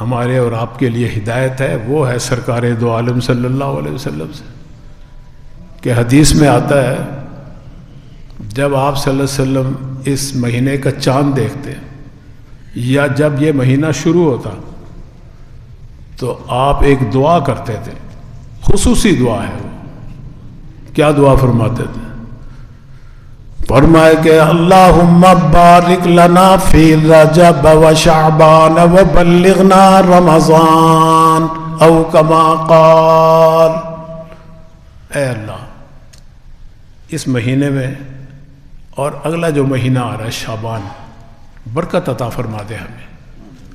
ہمارے اور آپ کے لیے ہدایت ہے وہ ہے سرکار دو عالم صلی اللہ علیہ وسلم سے، کہ حدیث میں آتا ہے جب آپ صلی اللہ علیہ وسلم اس مہینے کا چاند دیکھتے یا جب یہ مہینہ شروع ہوتا تو آپ ایک دعا کرتے تھے، خصوصی دعا ہے وہ۔ کیا دعا فرماتے تھے؟ فرمائے کہ اللہم بارک لنا فی رجب و شعبان و بلغنا رمضان او کما قال، اے اللہ اس مہینے میں اور اگلا جو مہینہ آ رہا ہے شعبان، برکت عطا فرما دے ہمیں،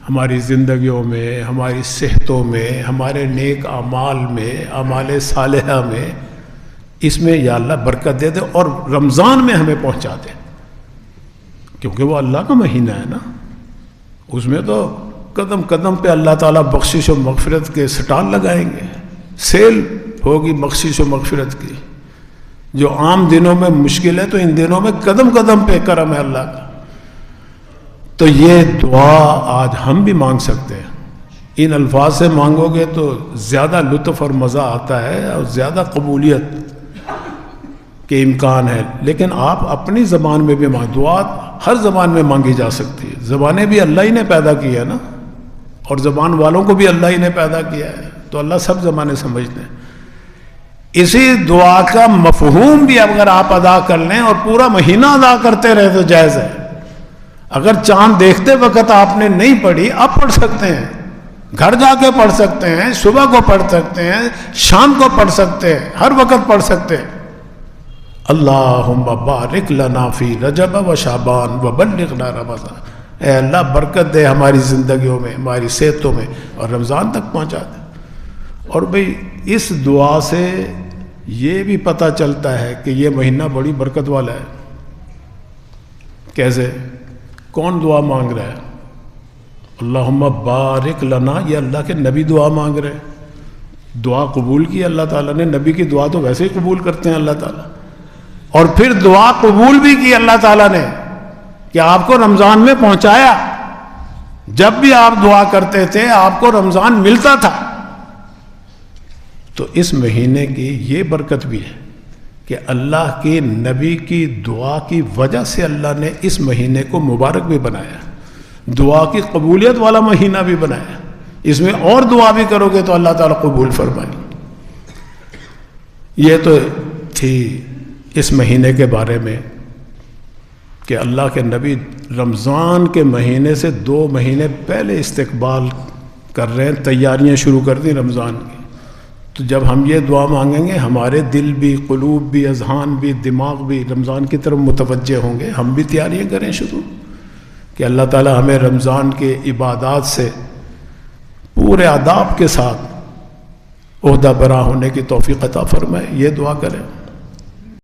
ہماری زندگیوں میں، ہماری صحتوں میں، ہمارے نیک اعمال میں، اعمال صالحہ میں، اس میں یا اللہ برکت دے دے، اور رمضان میں ہمیں پہنچا دے، کیونکہ وہ اللہ کا مہینہ ہے نا، اس میں تو قدم قدم پہ اللہ تعالیٰ بخشش و مغفرت کے سٹال لگائیں گے، سیل ہوگی بخشش و مغفرت کی۔ جو عام دنوں میں مشکل ہے تو ان دنوں میں قدم قدم پہ کرم ہے اللہ کا۔ تو یہ دعا آج ہم بھی مانگ سکتے ہیں، ان الفاظ سے مانگو گے تو زیادہ لطف اور مزہ آتا ہے اور زیادہ قبولیت کے امکان ہے، لیکن آپ اپنی زبان میں بھی دعا ہر زبان میں مانگی جا سکتی ہے، زبانیں بھی اللہ ہی نے پیدا کی ہے نا، اور زبان والوں کو بھی اللہ ہی نے پیدا کیا ہے، تو اللہ سب زبانیں سمجھتے ہیں۔ اسی دعا کا مفہوم بھی اگر آپ ادا کر لیں اور پورا مہینہ ادا کرتے رہے تو جائز ہے۔ اگر چاند دیکھتے وقت آپ نے نہیں پڑھی، اب پڑھ سکتے ہیں، گھر جا کے پڑھ سکتے ہیں، صبح کو پڑھ سکتے ہیں، شام کو پڑھ سکتے ہیں، ہر وقت پڑھ سکتے ہیں۔ اللہم بارک لنا فی رجب و شعبان و بلغنا رمضان، اے اللہ برکت دے ہماری زندگیوں میں، ہماری صحتوں میں، اور رمضان تک پہنچا دے۔ اور بھئی اس دعا سے یہ بھی پتہ چلتا ہے کہ یہ مہینہ بڑی برکت والا ہے۔ کیسے؟ کون دعا مانگ رہا ہے؟ اللہم بارک لنا، یہ اللہ کے نبی دعا مانگ رہے ہیں، دعا قبول کی اللہ تعالیٰ نے، نبی کی دعا تو ویسے ہی قبول کرتے ہیں اللہ تعالیٰ، اور پھر دعا قبول بھی کی اللہ تعالیٰ نے کہ آپ کو رمضان میں پہنچایا، جب بھی آپ دعا کرتے تھے آپ کو رمضان ملتا تھا۔ تو اس مہینے کی یہ برکت بھی ہے کہ اللہ کے نبی کی دعا کی وجہ سے اللہ نے اس مہینے کو مبارک بھی بنایا، دعا کی قبولیت والا مہینہ بھی بنایا، اس میں اور دعا بھی کرو گے تو اللہ تعالیٰ قبول فرمائے۔ یہ تو تھی اس مہینے کے بارے میں کہ اللہ کے نبی رمضان کے مہینے سے 2 مہینے پہلے استقبال کر رہے ہیں، تیاریاں شروع کر دی رمضان کی۔ تو جب ہم یہ دعا مانگیں گے ہمارے دل بھی، قلوب بھی، اذہان بھی، دماغ بھی رمضان کی طرف متوجہ ہوں گے، ہم بھی تیاریاں کریں شروع کہ اللہ تعالیٰ ہمیں رمضان کے عبادات سے پورے آداب کے ساتھ عہدہ برا ہونے کی توفیق عطا فرمائے۔ یہ دعا کریں۔